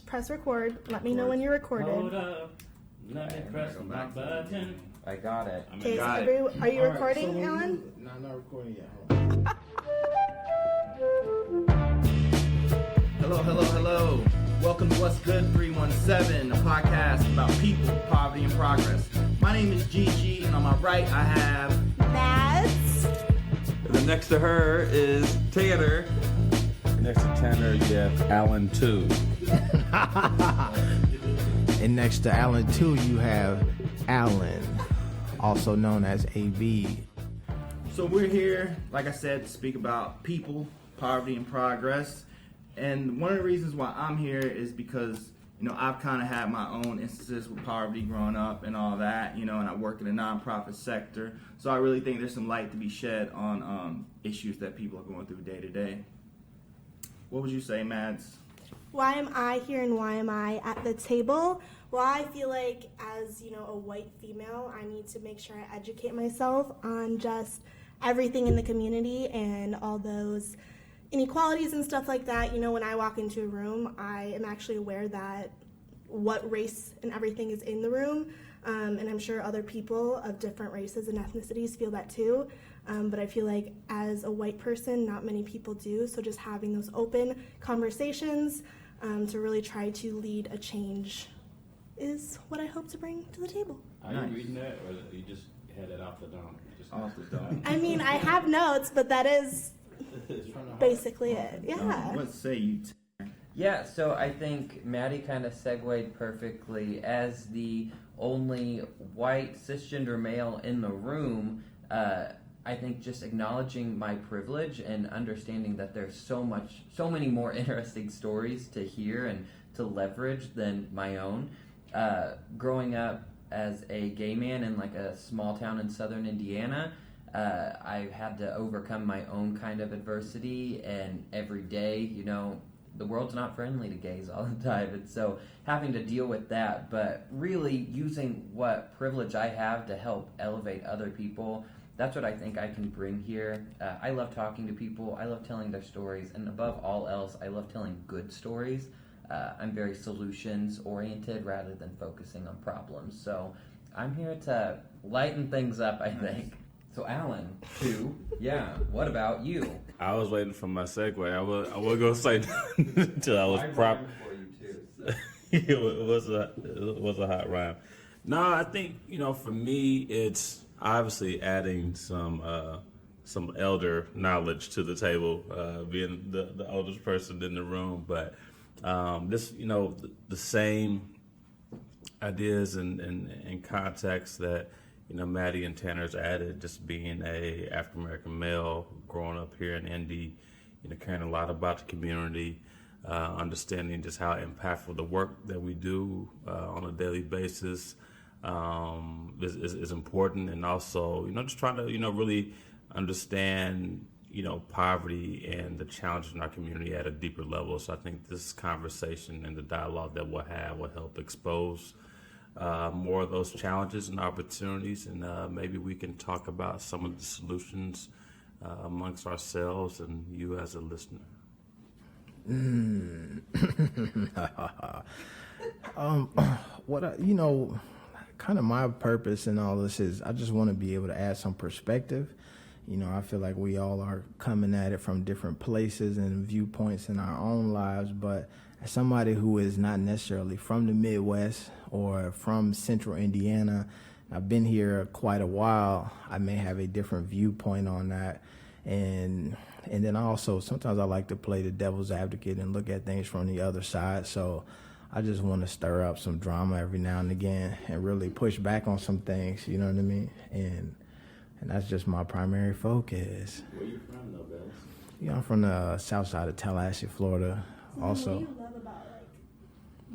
press record. Let me know when you're recorded. Hold up. Let me press my button. I got it. Okay, so are you recording, Alan? No, I'm not recording yet. Hold on. Hello. Welcome to What's Good 317, a podcast about people, poverty, and progress. My name is Gigi, and on my right I have... Mads. And then next to her is Tanner. Next to Tanner, you have Alan 2. And next to Alan 2, you have Alan, also known as AB. So we're here, like I said, to speak about people, poverty, and progress. And one of the reasons why I'm here is because, I've kind of had my own instances with poverty growing up and all that, and I work in the nonprofit sector. So I really think there's some light to be shed on issues that people are going through day to day. What would you say, Mads? Why am I here and why am I at the table? Well, I feel like as, a white female, I need to make sure I educate myself on just everything in the community and all those inequalities and stuff like that. When I walk into a room, I am actually aware that what race and everything is in the room. And I'm sure other people of different races and ethnicities feel that too. But I feel like as a white person, not many people do. So just having those open conversations to really try to lead a change is what I hope to bring to the table. Are you reading that, or you just had it off the dome? Off the dome. I mean, I have notes, but that is basically it. Yeah. What say you, Yeah, so I think Maddie kind of segued perfectly. As the only white cisgender male in the room, I think just acknowledging my privilege and understanding that there's so many more interesting stories to hear and to leverage than my own. Growing up as a gay man in like a small town in southern Indiana, I had to overcome my own kind of adversity, and every day, the world's not friendly to gays all the time, and so having to deal with that, but really using what privilege I have to help elevate other people. That's what I think I can bring here. I love talking to people. I love telling their stories, and above all else, I love telling good stories. I'm very solutions-oriented rather than focusing on problems. So I'm here to lighten things up, I think. So Alan, too, yeah, what about you? I was waiting for my segue. I was going to say until I was proper. It was a hot rhyme. No, I think, for me, it's obviously adding some elder knowledge to the table, being the oldest person in the room. But this, the same ideas and context that, Maddie and Tanner's added, just being a African American male, growing up here in Indy, caring a lot about the community, understanding just how impactful the work that we do on a daily basis is important, and also, just trying to, really understand, poverty and the challenges in our community at a deeper level. So I think this conversation and the dialogue that we'll have will help expose more of those challenges and opportunities, and maybe we can talk about some of the solutions amongst ourselves and you as a listener. Kind of my purpose in all this is I just want to be able to add some perspective. I feel like we all are coming at it from different places and viewpoints in our own lives, but as somebody who is not necessarily from the Midwest or from Central Indiana, I've been here quite a while, I may have a different viewpoint on that. And then also, sometimes I like to play the devil's advocate and look at things from the other side. So I just want to stir up some drama every now and again and really push back on some things, you know what I mean? And that's just my primary focus. Where you from, though, Bill? I'm from the south side of Tallahassee, Florida. Also, What do you love about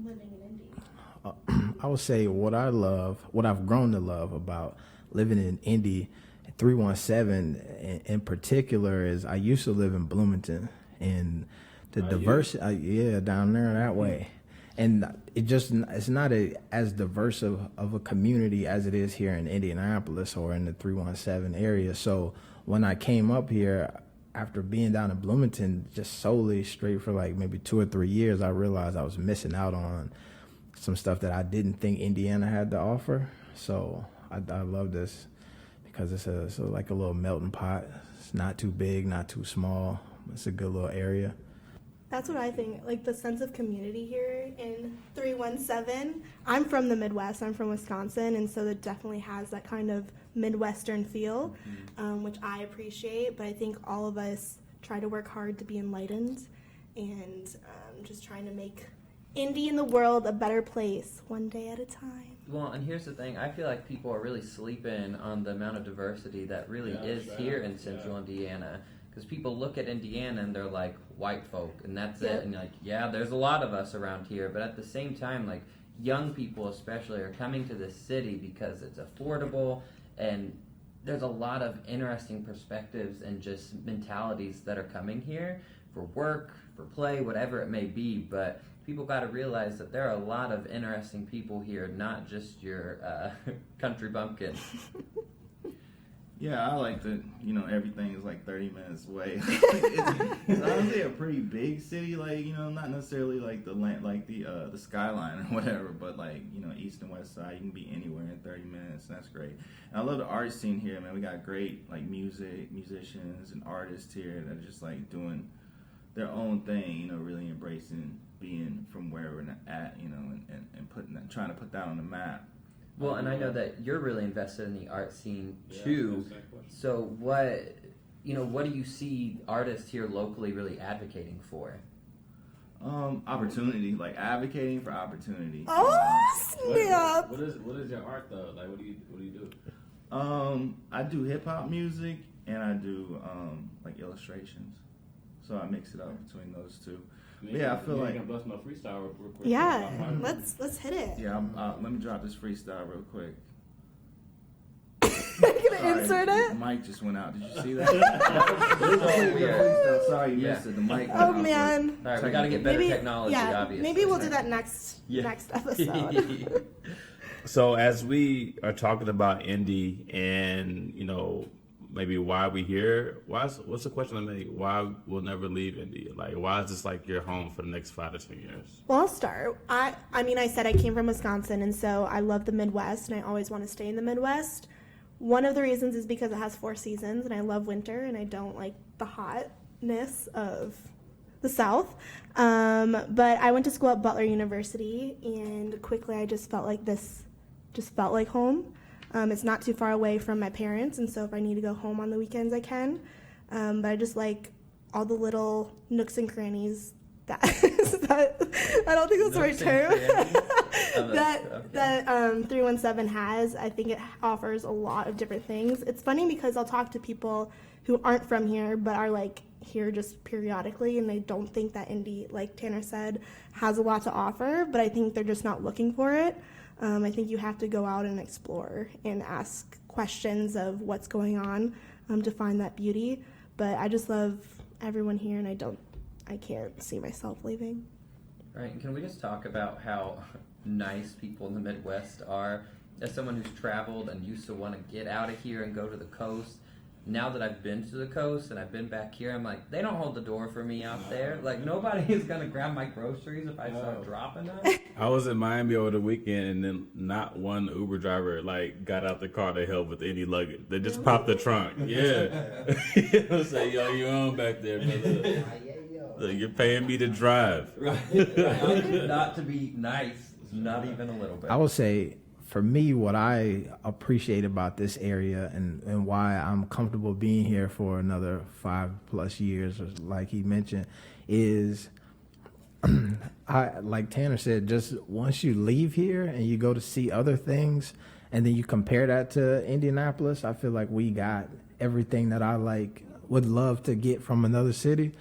living in Indy? I would say what I've grown to love about living in Indy, 317 in particular, is I used to live in Bloomington, and the diversity, down there that way. And it's not as diverse of a community as it is here in Indianapolis or in the 317 area. So when I came up here, after being down in Bloomington just solely straight for like maybe 2 or 3 years, I realized I was missing out on some stuff that I didn't think Indiana had to offer. So I love this because it's like a little melting pot. It's not too big, not too small. It's a good little area. That's what I think, like the sense of community here in 317. I'm from the Midwest, I'm from Wisconsin, and so it definitely has that kind of Midwestern feel, which I appreciate, but I think all of us try to work hard to be enlightened and just trying to make Indy in the world a better place, one day at a time. Well, and here's the thing. I feel like people are really sleeping on the amount of diversity that really is here in central Indiana. Because people look at Indiana and they're like, white folk, and that's it. And like, yeah, there's a lot of us around here. But at the same time, like, young people especially are coming to this city because it's affordable, and there's a lot of interesting perspectives and just mentalities that are coming here for work, for play, whatever it may be. But people got to realize that there are a lot of interesting people here, not just your country bumpkin. Yeah, I like that, everything is like 30 minutes away. It's honestly a pretty big city, like, not necessarily like the skyline or whatever, but like, east and west side, you can be anywhere in 30 minutes, and that's great. And I love the art scene here, man. We got great like musicians and artists here that are just like doing their own thing, really embracing being from where we're at, and trying to put that on the map. Well, and I know that you're really invested in the art scene too. So what do you see artists here locally really advocating for? Opportunity, like advocating for opportunity. Oh, snap! What is your art though? Like, what do you do? I do hip hop music and I do like illustrations. So I mix it up between those two. I feel like I can bust my freestyle real quick. Yeah, let's hit it. Yeah, let me drop this freestyle real quick. I'm gonna insert it. The mic just went out. Did you see that? Sorry, you missed it. The mic. Oh man. All right, we got to get better technology. Obviously, maybe we'll do that next episode. So as we are talking about Indy and maybe why we here, what's the question I made? Why we'll never leave Indy? Like, why is this like your home for the next 5 to 10 years? Well, I'll start. I said I came from Wisconsin, and so I love the Midwest, and I always want to stay in the Midwest. One of the reasons is because it has 4 seasons, and I love winter, and I don't like the hotness of the South. But I went to school at Butler University, and quickly I just felt like this just felt like home. It's not too far away from my parents, and so if I need to go home on the weekends, I can. But I just like all the little nooks and crannies that I don't think that's the right term. that 317 has. I think it offers a lot of different things. It's funny because I'll talk to people who aren't from here but are like here just periodically, and they don't think that Indy, like Tanner said, has a lot to offer, but I think they're just not looking for it. I think you have to go out and explore and ask questions of what's going on to find that beauty. But I just love everyone here, and I can't see myself leaving. Right, and can we just talk about how nice people in the Midwest are? As someone who's traveled and used to want to get out of here and go to the coast, now that I've been to the coast and I've been back here, I'm like, they don't hold the door for me out there. Like, nobody is going to grab my groceries if I start dropping them. I was in Miami over the weekend, and then not one Uber driver got out the car to help with any luggage. They just popped the trunk. Yeah. Say, yo, you on back there, brother. Look, you're paying me to drive. Right. Not to be nice, not even a little bit. I would say, for me, what I appreciate about this area and why I'm comfortable being here for another 5+ years, like he mentioned, is like Tanner said, just once you leave here and you go to see other things and then you compare that to Indianapolis, I feel like we got everything that I would love to get from another city.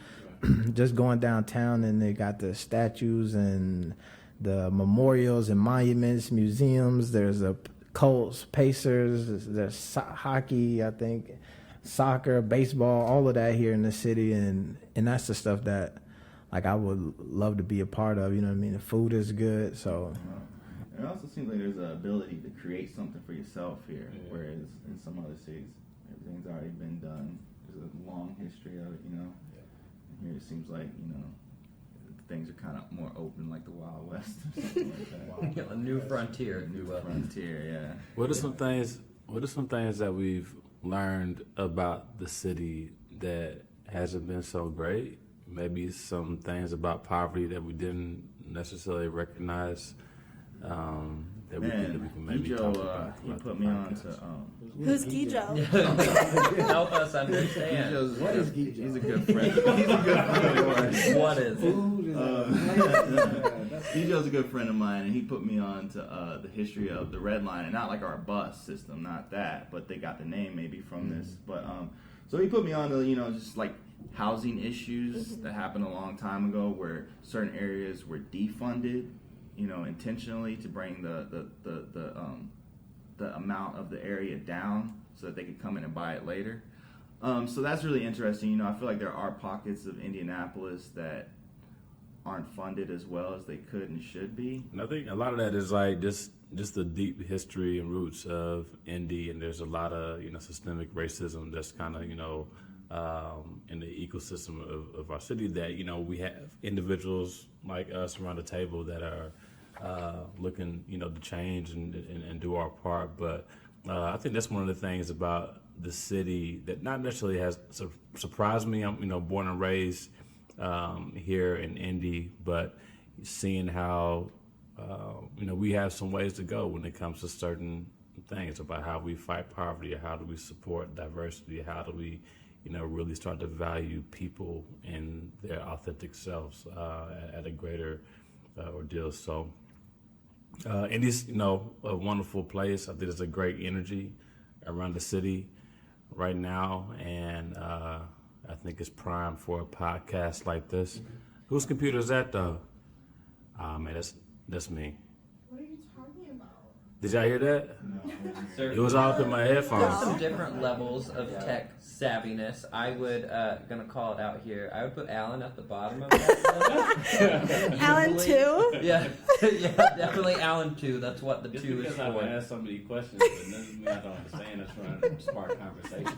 Just going downtown, and they got the statues and the memorials and monuments, museums. There's a Colts, Pacers, there's hockey, I think, soccer, baseball, all of that here in the city, and that's the stuff that I would love to be a part of. You know what I mean? The food is good, so. It also seems like there's an ability to create something for yourself here, whereas in some other cities, everything's already been done. there's a long history of it, you know. And here it seems like, you know, things are kind of more open, like the Wild West or something like that. A new frontier, if you will. Frontier, yeah. What are some things that we've learned about the city that hasn't been so great? Maybe some things about poverty that we didn't necessarily recognize. That we can maybe talk about. He put me on to Who's Gijo? Help us understand. What is Gijo? He's a good friend. He's a good friend of mine. What is it? Gijo's a good friend of mine, and he put me on to the history of the Red Line, and not like our bus system, not that, but they got the name maybe from this. But so he put me on to, you know, just like housing issues that happened a long time ago, where certain areas were defunded, you know, intentionally to bring the amount of the area down so that they could come in and buy it later. So that's really interesting. You know, I feel like there are pockets of Indianapolis that aren't funded as well as they could and should be. And I think a lot of that is like just the deep history and roots of Indy, and there's a lot of, you know, systemic racism that's kind of, you know, in the ecosystem of our city, that, you know, we have individuals like us around the table that are looking, you know, to change and do our part. But I think that's one of the things about the city that not necessarily has surprised me. I'm, you know, born and raised here in Indy, but seeing how, you know, we have some ways to go when it comes to certain things about how we fight poverty, or how do we support diversity, how do we, you know, really start to value people and their authentic selves at a greater ordeal. So Indy's, you know, a wonderful place. I think there's a great energy around the city right now, and I think it's prime for a podcast like this. Whose computer is that, though? Man, that's me. What are you talking about? Did y'all hear that? Sir, It was all up in my there's headphones. some different levels of tech savviness. I would gonna call it out here. I would put Alan at the bottom of that. Alan too? Yeah, yeah, definitely Alan too. That's what the Just two is because I've for. asked so many questions, but doesn't mean I don't understand. I'm trying to spark conversation.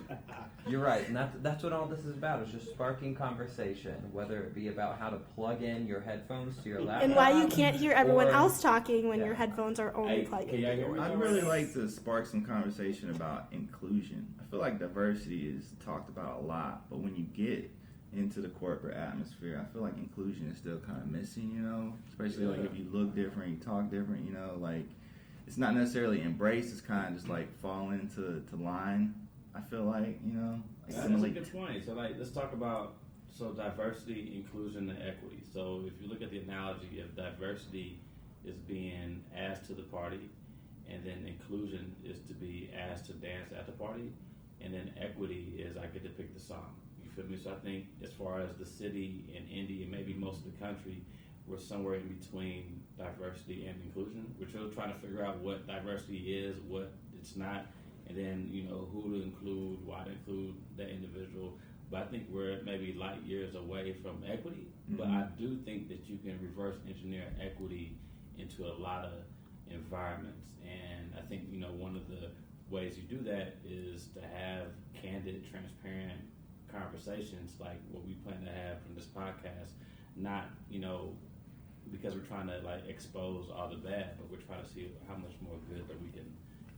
You're right, and that's what all this is about. Is just sparking conversation, whether it be about how to plug in your headphones to your laptop, And why you can't hear everyone or- else talking when Yeah. your headphones are only Hey, plugged can y'all hear in. me? I'd really like to spark some conversation about inclusion. I feel like diversity is talked about a lot, but when you get into the corporate atmosphere, I feel like inclusion is still kind of missing, you know? Especially like if you look different, you talk different, you know? Like, it's not necessarily embraced, it's kind of just like fall into line, I feel like, you know? Like, That's a good point. So, like, let's talk about diversity, inclusion, and equity. So, if you look at the analogy of diversity is being asked to the party, and then inclusion is to be asked to dance at the party, and then equity is I get to pick the song. You feel me? So, I think as far as the city and Indy and maybe most of the country, we're somewhere in between diversity and inclusion. We're still trying to figure out what diversity is, what it's not, and then, you know, who to include, why to include that individual. But I think we're maybe light years away from equity. Mm-hmm. But I do think that you can reverse engineer equity into a lot of environments. And I think, you know, one of the ways you do that is to have candid, transparent conversations like what we plan to have from this podcast. Not, you know, because we're trying to like expose all the bad, but we're trying to see how much more good that we can,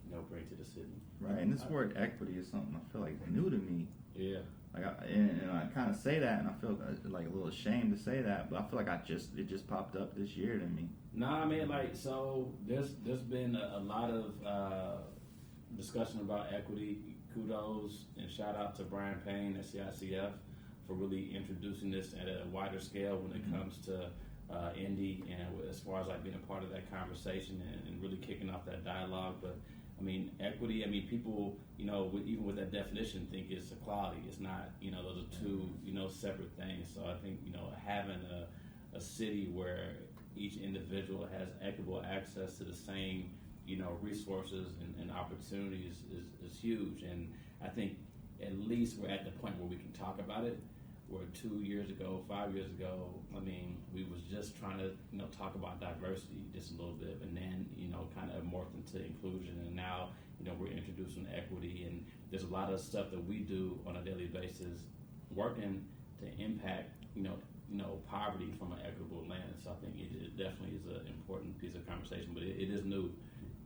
you know, bring to the city. Right, and this word equity is something I feel like new to me. Yeah. Like, and I kind of say that, and I feel like a little ashamed to say that, but I feel like it just popped up this year to me. No, I mean, like, so there's been a lot of discussion about equity. Kudos and shout out to Brian Payne at CICF for really introducing this at a wider scale when it comes to Indy, and as far as like being a part of that conversation and really kicking off that dialogue. But I mean, equity, I mean, people, you know, even with that definition, think it's equality. It's not, you know, those are two, you know, separate things. So I think, you know, having a city where each individual has equitable access to the same, you know, resources and opportunities is huge. And I think at least we're at the point where we can talk about it. Where 2 years ago, 5 years ago, I mean, we was just trying to, you know, talk about diversity just a little bit, and then, you kind of morphed into inclusion, and now, we're introducing equity, and there's a lot of stuff that we do on a daily basis, working to impact, poverty from an equitable lens. So I think it definitely is an important piece of conversation, but it is new,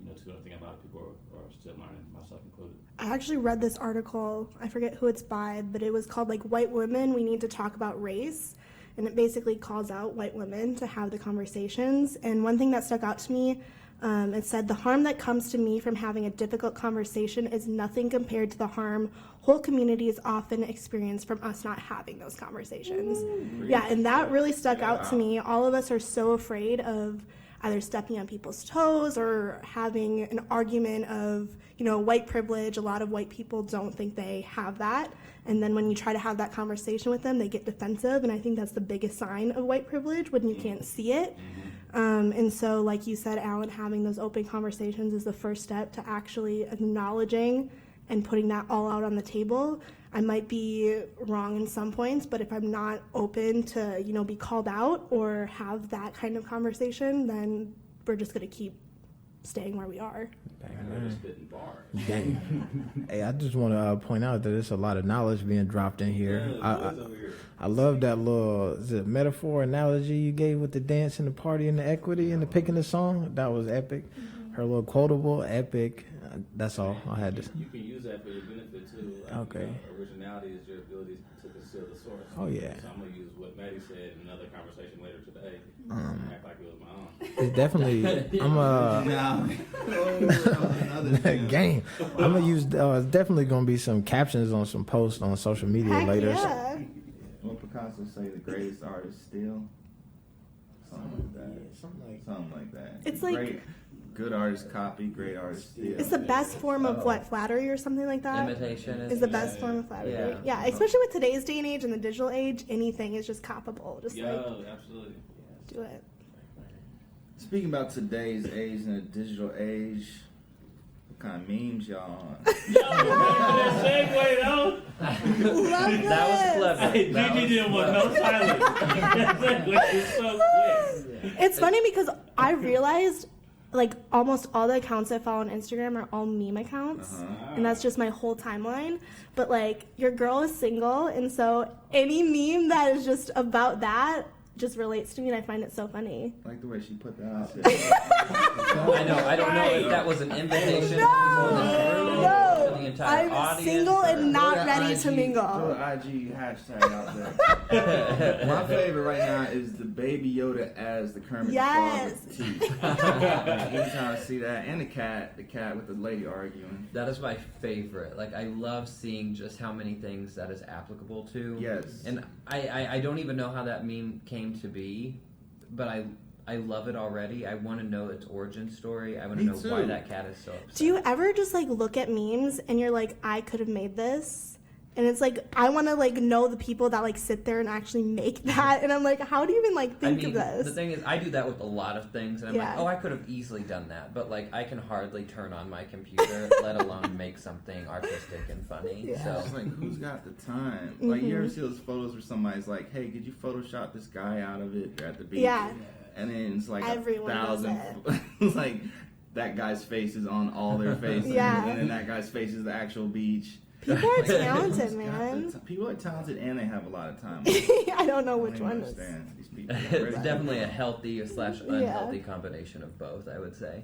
to I think a lot of people are still learning, myself included. I actually read this article, I forget who it's by, but it was called like White Women, We Need to Talk About Race. And it basically calls out white women to have the conversations. And one thing that stuck out to me, it said, the harm that comes to me from having a difficult conversation is nothing compared to the harm whole communities often experience from us not having those conversations. Yeah, and that really stuck out to me. All of us are so afraid of either stepping on people's toes or having an argument of, white privilege. A lot of white people don't think they have that. And then when you try to have that conversation with them, they get defensive. And I think that's the biggest sign of white privilege, when you can't see it. And so, like you said, Alan, having those open conversations is the first step to actually acknowledging and putting that all out on the table. I might be wrong in some points, but if I'm not open to, be called out or have that kind of conversation, then we're just going to keep staying where we are. Dang. Hey, I just want to point out that there's a lot of knowledge being dropped in here. I love that little metaphor analogy you gave with the dance and the party and the equity and the picking the song. That was epic. Her little quotable, epic. That's all I had to say. You can use that for your benefit too. Okay. Originality is your ability to conceal the source. Oh yeah. So I'm gonna use what Maddie said in another conversation later today. Act like it was my own. It's definitely. I'm game. I'm gonna use. Definitely gonna be some captions on some posts on social media Heck later. yeah. What Picasso say, the greatest artist still? Something like that. It's like good artist copy, great artist steal. it's the best form of flattery or something like that. Imitation Is the best form of flattery. Yeah, especially with today's day and age and the digital age, anything is just copyable. Just Absolutely. do it. Speaking about today's age and the digital age, what kind of memes y'all on? That segue though. Love That was clever. Hey, Gigi didn't want no silence. That segue is so quick. It's funny because I realized like almost all the accounts I follow on Instagram are all meme accounts, and that's just my whole timeline. But like, your girl is single, and so any meme that is just about that just relates to me, and I find it so funny. Like the way she put that out there. I know. I don't know if that was an invitation to the entire I'm audience. single and not Throw ready the to IG mingle. Throw the IG hashtag out there. My favorite right now is the Baby Yoda as the Kermit Yes. the Frog with teeth. Anytime I see that, and the cat with the lady arguing. That is my favorite. Like, I love seeing just how many things that is applicable to. Yes. And I don't even know how that meme came to be, but I love it already. I want to know its origin story. I want to Me know too. why that cat is so upset. Do you ever just like look at memes and you're like, I could have made this? And it's like, I want to like know the people that like sit there and actually make that. And I'm like, how do you even like think of this? The thing is, I do that with a lot of things, and I'm Yeah. like, oh, I could have easily done that, but like, I can hardly turn on my computer, let alone make something artistic and funny. Yeah. So It's like, who's got the time? Like, you ever see those photos where somebody's like, hey, could you Photoshop this guy out of it? They're at the beach. Yeah. And then it's like Everyone does 1,000. It's like, that guy's face is on all their faces. Yeah. And then that guy's face is the actual beach. People are Like, talented, who's got man. the people are talented and they have a lot of time. I don't know I which don't one is. understand these people. it's definitely a healthy / unhealthy combination of both, I would say.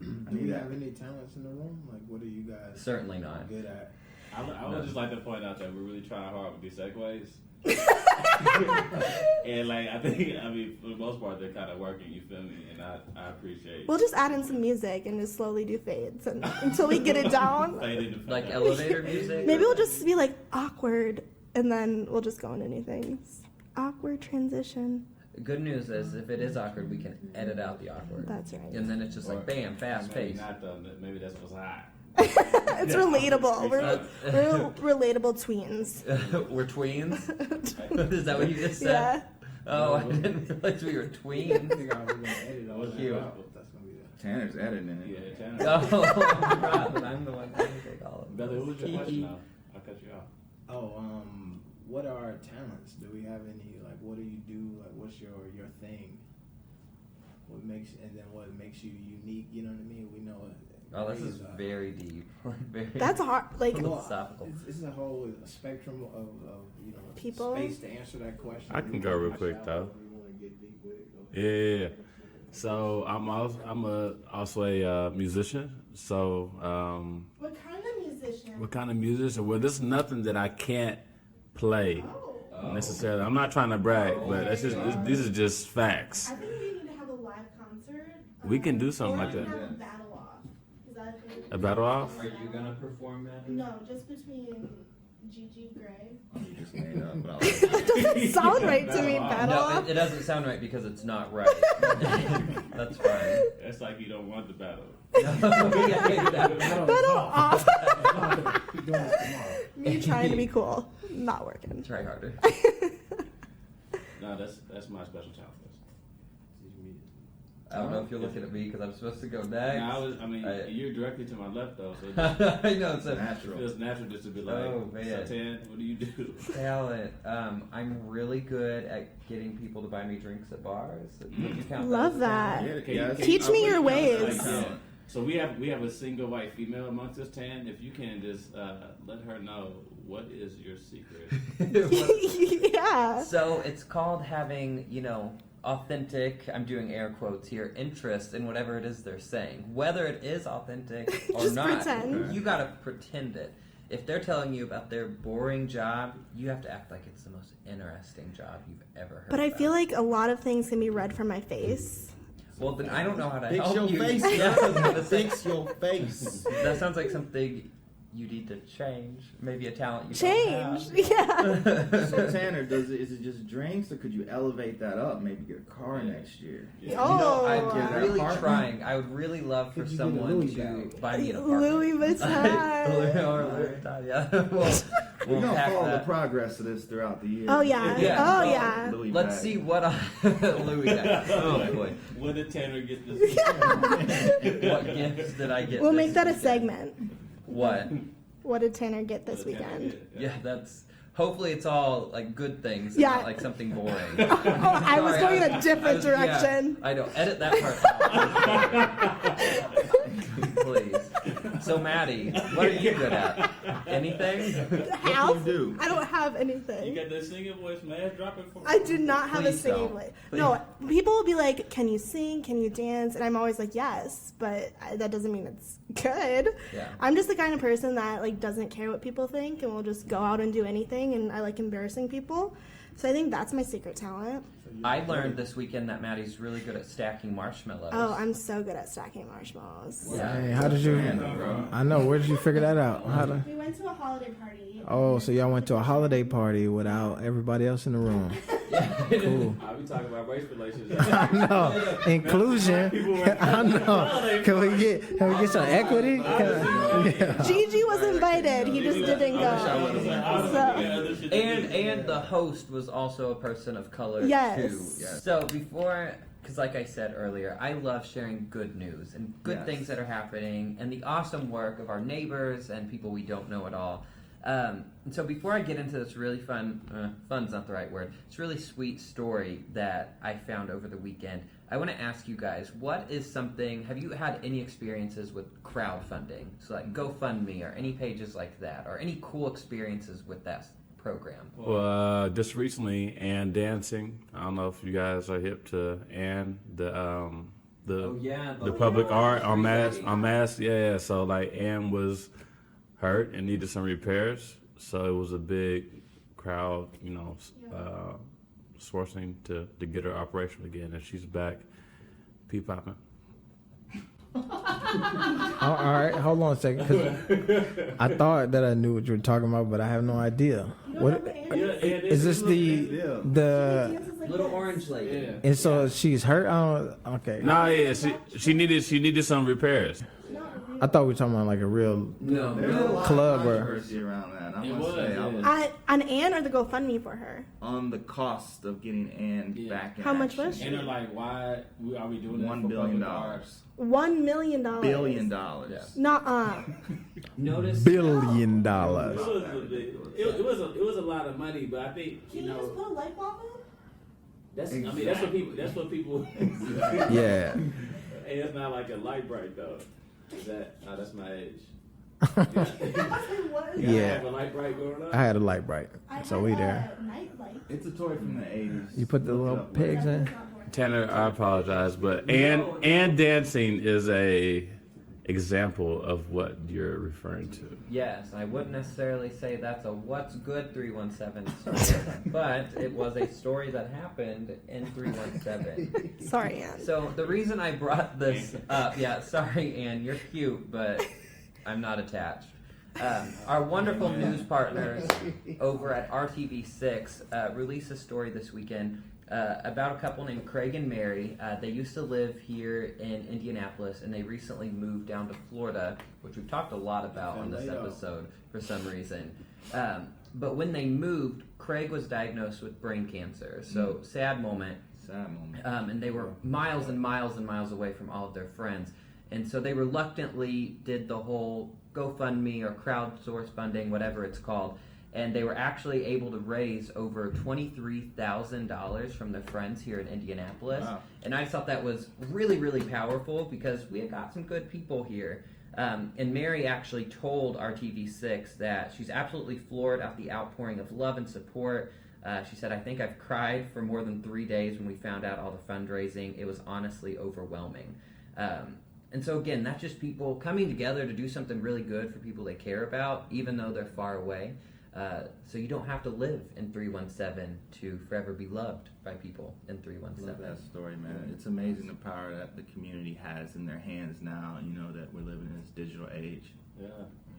Do we have any talents in the room? Like, what are you guys Certainly not. good at? I would just like to point out that we're really trying hard with these segues. And like, I mean, for the most part, they're kind of working. You feel me? And I appreciate. We'll just add in some music and just slowly do fades until we get it down. Like elevator music? Maybe we'll just be like awkward, and then we'll just go into new things. Awkward transition. Good news is, if it is awkward, we can edit out the awkward. That's right. And then it's just like, bam, fast Maybe pace. not though. Maybe that's what's hot. It's relatable. We're relatable tweens. We're tweens? Is that what you just said? Yeah. Oh, I didn't realize we were tweens. Cute. Tanner's editing it. Yeah, Tanner. Oh, right, but I'm the one going to take all of them. Brother, what was your question now? I'll cut you off. Oh, what are our talents? Do we have any? Like, what do you do? Like, what's your thing? What what makes you unique. You know what I mean? We know it. Oh, this is very deep. Very That's hard. Like, philosophical. It's a whole spectrum of People? space to answer that question. I can go real quick though. Yeah. So I'm also a musician. So what kind of musician? what kind of musician? Well, this is nothing that I can't play necessarily. I'm not trying to brag, but that's just these are just facts. I think we need to have a live concert. We can do something or like we that. can have a battle off. Is that okay? A battle off? Are you gonna perform that? No, just between Gigi Gray. You just made up. But That doesn't sound right to me, battle No, off. it doesn't sound right because it's not right. That's fine. That's like you don't want the battle. Battle off. Me trying to be cool, not working. Try harder. No, that's my special talent. I don't know if you're looking at me because I'm supposed to go next. No, you're directly to my left though, so I know, so it feels natural just to be like, Oh, man. Satan, what do you do? talent. I'm really good at getting people to buy me drinks at bars. Would you count Love as that. talent? Teach me your ways. So we have a single white female amongst us, Tan. If you can just let her know what is your secret. Yeah. So it's called having, authentic, I'm doing air quotes here, interest in whatever it is they're saying. Whether it is authentic or Just not, pretend. you gotta pretend it. If they're telling you about their boring job, you have to act like it's the most interesting job you've ever heard But I about. feel like a lot of things can be read from my face. Well, then I don't know how to Fix help your you. face, Yeah, I was gonna say, Fix your face. that sounds like something you need to change. Maybe a talent you Change. don't have. Yeah. So Tanner, is it just drinks, or could you elevate that up? Maybe get a car next year. Oh. I'm really apartment? trying. I would really love for Could you get a someone Louis to bag? buy me an apartment. Louis Vuitton. Louis Vuitton, yeah. We're We'll gonna pack follow the that. progress of this throughout the year. Oh, yeah. Yeah. Oh, yeah. Louis Let's bag. see what Louis got. Oh boy, When did Tanner get this? what gifts did I get? We'll this make that a weekend? segment. What? What did Tanner get this weekend? Yeah, that's. Hopefully, it's all like good things, Yeah. not like something boring. Oh, I was Sorry, going in a different yeah, direction. I know. Edit that part. Please. So, Maddie, what are you good at? Anything? How? you do? I don't have You anything. got that singing voice, man. Drop it for me. I do not have a Please singing don't. voice. Please. No, people will be like, "Can you sing? Can you dance?" And I'm always like, "Yes," but that doesn't mean it's good. Yeah. I'm just the kind of person that like doesn't care what people think and will just go out and do anything. And I like embarrassing people, so I think that's my secret talent. I learned this weekend that Maddie's really good at stacking marshmallows. Oh, I'm so good at stacking marshmallows. Yeah. Hey, how did you? I know. Where did you figure that out? How to? We went to a holiday party. Oh, so y'all went to a holiday party without everybody else in the room. Cool. I'll be talking about race relations. I know. Inclusion. I know. Can we get some equity? Yeah. Gigi was invited. He just didn't go. So, And the host was also a person of color Yes. too. So before, because like I said earlier, I love sharing good news and good Yes. things that are happening and the awesome work of our neighbors and people we don't know at all. And so before I get into this really fun's not the right word, it's really sweet story that I found over the weekend, I want to ask you guys, have you had any experiences with crowdfunding? So like GoFundMe or any pages like that, or any cool experiences with that program? Well, just recently, and dancing. I don't know if you guys are hip to Ann, the public art on mass. Yeah. So like Ann was hurt and needed some repairs, so it was a big crowd, sourcing to get her operational again, and she's back, popping. All right, hold on a second. 'Cause I thought that I knew what you were talking about, but I have no idea. What is this? The Little orange lady. Yeah. and so she's hurt. Okay. No, yeah, she needed some repairs. I thought we were talking about like a real No. There's a lot Club of or- controversy around that. I It must was, say, yeah. I was on Anne or the GoFundMe for her? on the cost of getting Ann Yeah. back in How much action. was she? And they're like, why are we doing that $1 for billion. public art? $1 million. $1 billion. Yeah. Nuh-uh. Notice $1 billion. It was a lot of money, but I think Can you just put a light bulb in? That's what people. That's what people. Yeah. Hey, it's not like a light bright though. Is that? Oh, that's my age. What? You Yeah. have a light bright growing up. I had a light bright, so we there. Nightlight. It's a toy from the 80s. You put the little pigs in. Tanner, I apologize, but and dancing is a example of what you're referring to. Yes, I wouldn't necessarily say that's a what's good 317 story, but it was a story that happened in 317. Sorry, Ann. So the reason I brought this up, yeah, sorry, Ann, you're cute, but I'm not attached. Our wonderful news partners over at RTV6 released a story this weekend about a couple named Craig and Mary. They used to live here in Indianapolis, and they recently moved down to Florida, which we've talked a lot about on this episode for some reason. But when they moved, Craig was diagnosed with brain cancer. So sad moment. And they were miles and miles and miles away from all of their friends. And so they reluctantly did the whole GoFundMe or crowdsource funding, whatever it's called. And they were actually able to raise over $23,000 from their friends here in Indianapolis. Wow. And I thought that was really, really powerful because we had got some good people here. And Mary actually told RTV6 that she's absolutely floored at the outpouring of love and support. She said, I think I've cried for more than 3 days when we found out all the fundraising. It was honestly overwhelming. And so again, that's just people coming together to do something really good for people they care about, even though they're far away. So you don't have to live in 317 to forever be loved by people in 317. Love that story, man. It's amazing the power that the community has in their hands now, that we're living in this digital age. Yeah.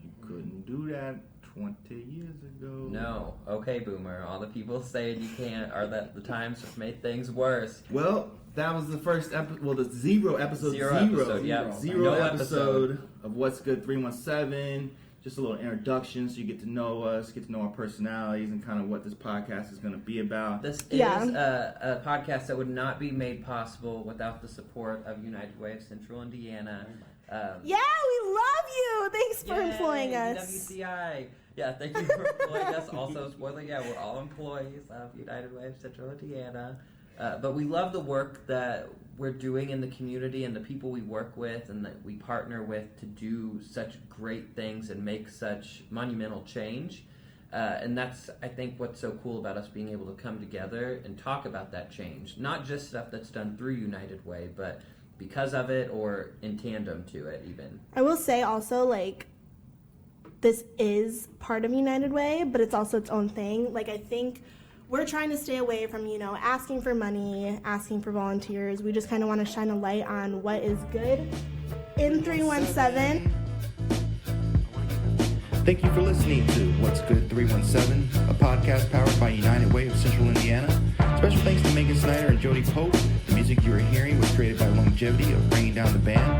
You couldn't do that 20 years ago. No. Okay, Boomer. All the people saying you can't are that the times have made things worse. Well, that was the first episode. Well, the zero episode. Zero episode, yeah. Zero No episode of What's Good 317. Just a little introduction so you get to know us, get to know our personalities, and kind of what this podcast is going to be about. This is a podcast that would not be made possible without the support of United Way of Central Indiana. Yeah, we love you. Thanks for employing us. WCI. Yeah, thank you for employing us. Also, spoiler, we're all employees of United Way of Central Indiana. But we love the work that we're doing in the community and the people we work with and that we partner with to do such great things and make such monumental change. And that's, I think, what's so cool about us being able to come together and talk about that change. Not just stuff that's done through United Way, but because of it or in tandem to it even. I will say also, this is part of United Way, but it's also its own thing. I think we're trying to stay away from, asking for money, asking for volunteers. We just kind of want to shine a light on what is good in 317. Thank you for listening to What's Good 317, a podcast powered by United Way of Central Indiana. Special thanks to Megan Snyder and Jody Pope. The music you are hearing was created by Longevity of Bringing Down the Band.